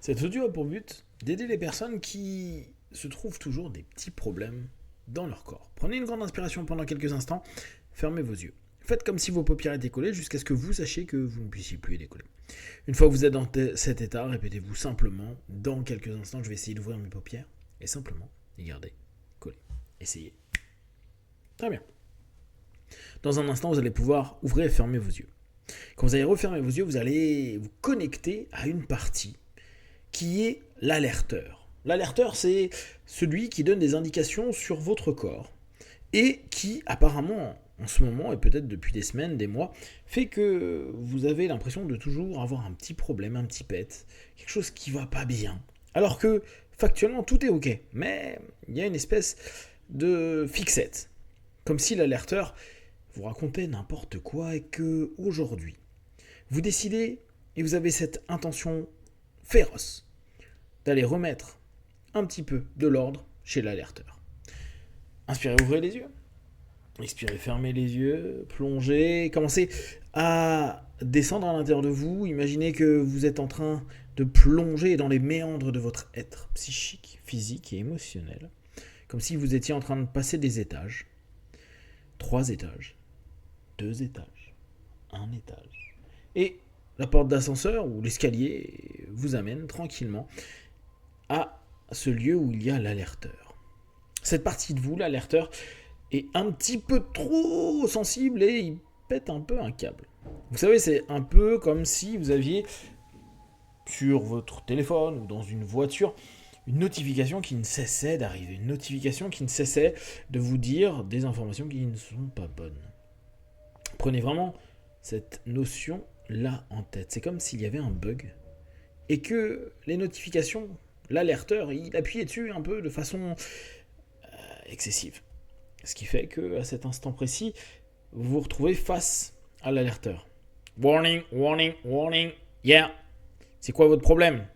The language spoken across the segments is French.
Cet audio a pour but d'aider les personnes qui se trouvent toujours des petits problèmes dans leur corps. Prenez une grande inspiration pendant quelques instants, fermez vos yeux. Faites comme si vos paupières étaient collées jusqu'à ce que vous sachiez que vous ne puissiez plus les décoller. Une fois que vous êtes dans cet état, répétez-vous simplement, dans quelques instants, je vais essayer d'ouvrir mes paupières et simplement les garder collées. Essayez. Très bien. Dans un instant, vous allez pouvoir ouvrir et fermer vos yeux. Quand vous allez refermer vos yeux, vous allez vous connecter à une partie qui est l'alerteur. L'alerteur, c'est celui qui donne des indications sur votre corps et qui, apparemment, en ce moment, et peut-être depuis des semaines, des mois, fait que vous avez l'impression de toujours avoir un petit problème, un petit pet, quelque chose qui va pas bien. Alors que, factuellement, tout est ok, mais il y a une espèce de fixette. Comme si l'alerteur vous racontait n'importe quoi et que, aujourd'hui, vous décidez et vous avez cette intention féroce d'aller remettre un petit peu de l'ordre chez l'alerteur. Inspirez, ouvrez les yeux. Expirez, fermez les yeux, plongez, commencez à descendre à l'intérieur de vous. Imaginez que vous êtes en train de plonger dans les méandres de votre être psychique, physique et émotionnel, comme si vous étiez en train de passer des étages. 3 étages, 2 étages, 1 étage. Et la porte d'ascenseur ou l'escalier vous amène tranquillement à ce lieu où il y a l'alerteur. Cette partie de vous, l'alerteur, est un petit peu trop sensible et il pète un peu un câble. Vous savez, c'est un peu comme si vous aviez sur votre téléphone ou dans une voiture une notification qui ne cessait d'arriver, une notification qui ne cessait de vous dire des informations qui ne sont pas bonnes. Prenez vraiment cette notion-là en tête. C'est comme s'il y avait un bug et que les notifications, l'alerteur, il appuyait dessus un peu de façon excessive. Ce qui fait qu'à cet instant précis, vous vous retrouvez face à l'alerteur. Warning, warning, warning, yeah. C'est quoi votre problème?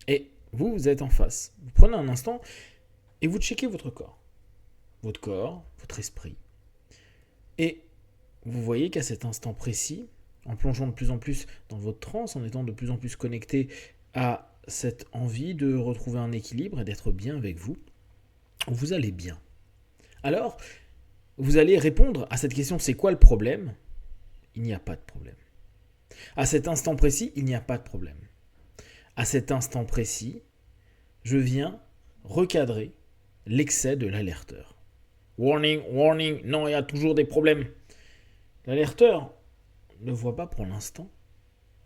Et vous êtes en face. Vous prenez un instant et vous checkez votre corps. Votre corps, votre esprit. Et vous voyez qu'à cet instant précis, en plongeant de plus en plus dans votre transe, en étant de plus en plus connecté à cette envie de retrouver un équilibre et d'être bien avec vous, vous allez bien. Alors, vous allez répondre à cette question, c'est quoi le problème? Il n'y a pas de problème. À cet instant précis, il n'y a pas de problème. À cet instant précis, je viens recadrer l'excès de l'alerteur. Warning, warning, non, il y a toujours des problèmes. L'alerteur ne voit pas pour l'instant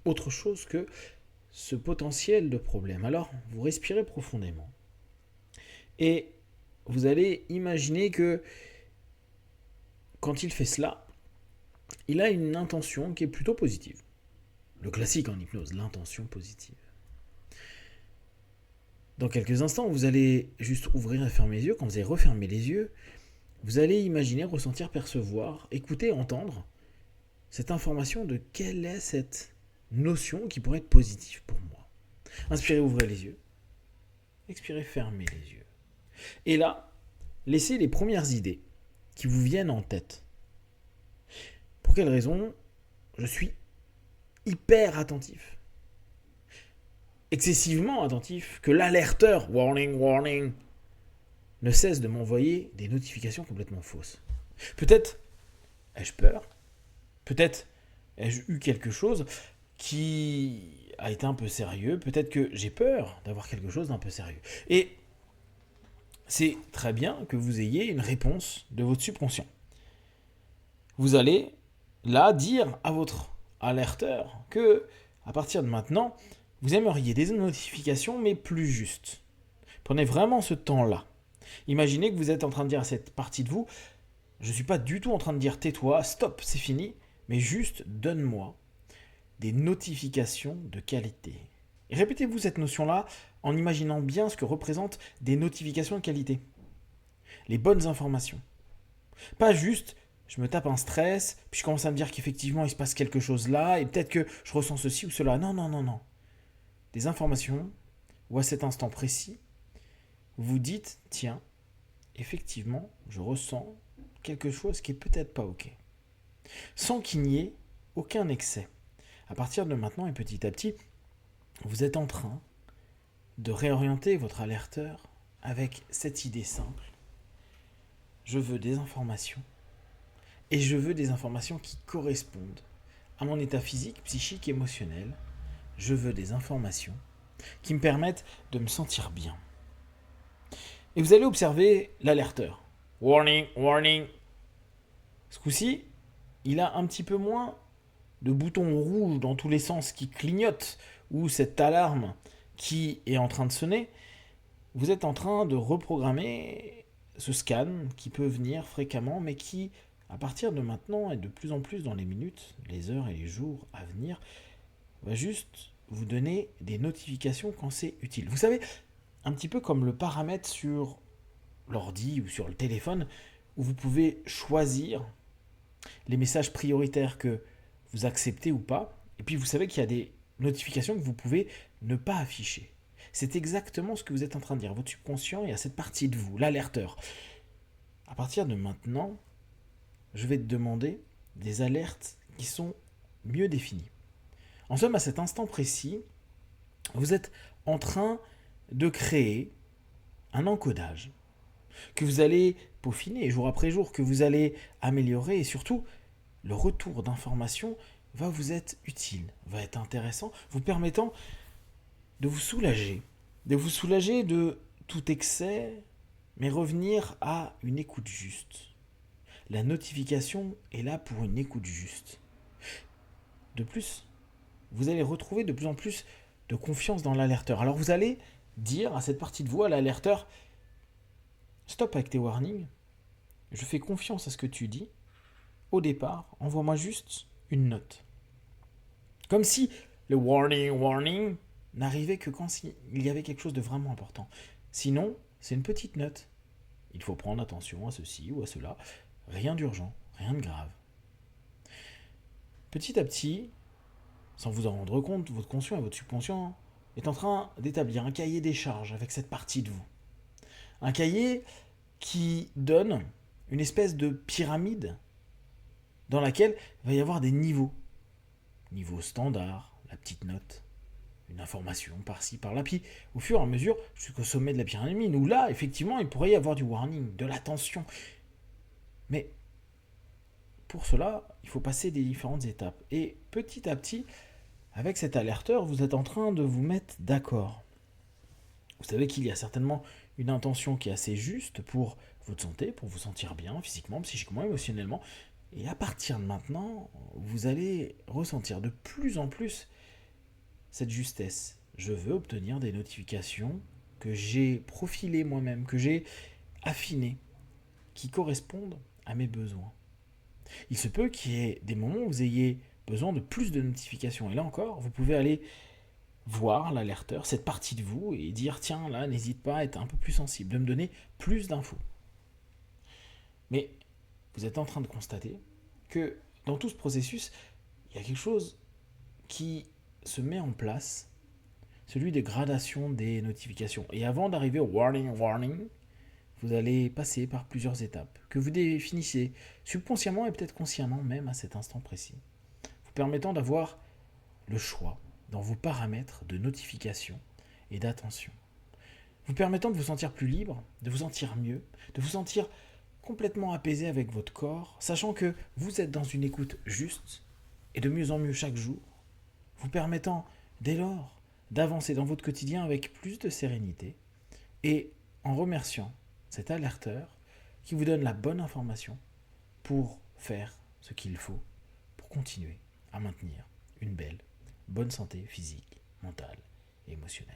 autre chose que ce potentiel de problème. Alors, vous respirez profondément. Et vous allez imaginer que quand il fait cela, il a une intention qui est plutôt positive. Le classique en hypnose, l'intention positive. Dans quelques instants, vous allez juste ouvrir et fermer les yeux. Quand vous allez refermer les yeux, vous allez imaginer, ressentir, percevoir, écouter, entendre cette information de quelle est cette notion qui pourrait être positive pour moi. Inspirez, ouvrez les yeux. Expirez, fermez les yeux. Et là, laissez les premières idées qui vous viennent en tête. Pour quelle raison? Je suis hyper attentif. Excessivement attentif, que l'alerteur, warning, warning, ne cesse de m'envoyer des notifications complètement fausses. Peut-être ai-je peur? Peut-être ai-je eu quelque chose qui a été un peu sérieux? Peut-être que j'ai peur d'avoir quelque chose d'un peu sérieux. Et c'est très bien que vous ayez une réponse de votre subconscient. Vous allez là dire à votre alerteur que, à partir de maintenant, vous aimeriez des notifications mais plus justes. Prenez vraiment ce temps-là. Imaginez que vous êtes en train de dire à cette partie de vous, je ne suis pas du tout en train de dire tais-toi, stop, c'est fini, mais juste donne-moi des notifications de qualité. Et répétez-vous cette notion-là en imaginant bien ce que représentent des notifications de qualité. Les bonnes informations. Pas juste, je me tape un stress, puis je commence à me dire qu'effectivement il se passe quelque chose là, et peut-être que je ressens ceci ou cela. Non, non, non, non. Des informations où à cet instant précis, vous dites, tiens, effectivement, je ressens quelque chose qui est peut-être pas ok. Sans qu'il n'y ait aucun excès. À partir de maintenant et petit à petit, vous êtes en train de réorienter votre alerteur avec cette idée simple. Je veux des informations. Et je veux des informations qui correspondent à mon état physique, psychique, émotionnel. Je veux des informations qui me permettent de me sentir bien. Et vous allez observer l'alerteur. Warning, warning. Ce coup-ci, il a un petit peu moins de boutons rouges dans tous les sens qui clignotent ou cette alarme qui est en train de sonner. Vous êtes en train de reprogrammer ce scan qui peut venir fréquemment, mais qui, à partir de maintenant et de plus en plus dans les minutes, les heures et les jours à venir, va juste vous donner des notifications quand c'est utile. Vous savez, un petit peu comme le paramètre sur l'ordi ou sur le téléphone, où vous pouvez choisir les messages prioritaires que vous acceptez ou pas, et puis vous savez qu'il y a des notifications que vous pouvez ne pas afficher. C'est exactement ce que vous êtes en train de dire. Votre subconscient, il y a cette partie de vous, l'alerteur. À partir de maintenant, je vais te demander des alertes qui sont mieux définies. En somme, à cet instant précis, vous êtes en train de créer un encodage que vous allez peaufiner jour après jour, que vous allez améliorer et surtout, le retour d'informations va vous être utile, va être intéressant, vous permettant de vous soulager de tout excès, mais revenir à une écoute juste. La notification est là pour une écoute juste. De plus, vous allez retrouver de plus en plus de confiance dans l'alerteur. Alors vous allez dire à cette partie de vous, à l'alerteur, stop avec tes warnings, je fais confiance à ce que tu dis. Au départ, envoie-moi juste une note. Comme si le warning n'arrivait que quand il y avait quelque chose de vraiment important. Sinon, c'est une petite note. Il faut prendre attention à ceci ou à cela. Rien d'urgent, rien de grave. Petit à petit, sans vous en rendre compte, votre conscient et votre subconscient est en train d'établir un cahier des charges avec cette partie de vous. Un cahier qui donne une espèce de pyramide dans laquelle il va y avoir des niveaux. Niveau standard, la petite note, une information par-ci, par-là, puis au fur et à mesure, jusqu'au sommet de la pyramide, où là, effectivement, il pourrait y avoir du warning, de l'attention. Mais pour cela, il faut passer des différentes étapes. Et petit à petit, avec cet alerteur, vous êtes en train de vous mettre d'accord. Vous savez qu'il y a certainement une intention qui est assez juste pour votre santé, pour vous sentir bien physiquement, psychiquement, émotionnellement. Et à partir de maintenant, vous allez ressentir de plus en plus cette justesse. Je veux obtenir des notifications que j'ai profilées moi-même, que j'ai affinées, qui correspondent à mes besoins. Il se peut qu'il y ait des moments où vous ayez besoin de plus de notifications. Et là encore, vous pouvez aller voir l'alerteur, cette partie de vous, et dire tiens, là, n'hésite pas à être un peu plus sensible, de me donner plus d'infos. Mais vous êtes en train de constater que dans tout ce processus, il y a quelque chose qui se met en place, celui des gradations des notifications. Et avant d'arriver au warning, vous allez passer par plusieurs étapes que vous définissez subconsciemment et peut-être consciemment même à cet instant précis, vous permettant d'avoir le choix dans vos paramètres de notification et d'attention, vous permettant de vous sentir plus libre, de vous sentir mieux, de vous sentir complètement apaisé avec votre corps, sachant que vous êtes dans une écoute juste et de mieux en mieux chaque jour, vous permettant dès lors d'avancer dans votre quotidien avec plus de sérénité et en remerciant cet alerteur qui vous donne la bonne information pour faire ce qu'il faut pour continuer à maintenir une bonne santé physique, mentale et émotionnelle.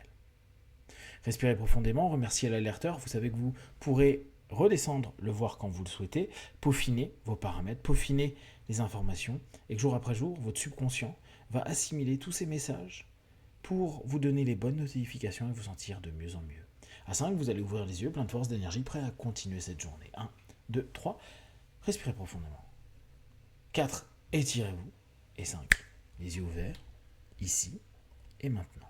Respirez profondément, remerciez l'alerteur, vous savez que vous pourrez redescendre, le voir quand vous le souhaitez, peaufiner vos paramètres, peaufiner les informations, et que jour après jour, votre subconscient va assimiler tous ces messages pour vous donner les bonnes notifications et vous sentir de mieux en mieux. À 5, vous allez ouvrir les yeux, plein de force, d'énergie, prêt à continuer cette journée. 1, 2, 3, respirez profondément. 4, étirez-vous. Et 5, les yeux ouverts, ici et maintenant.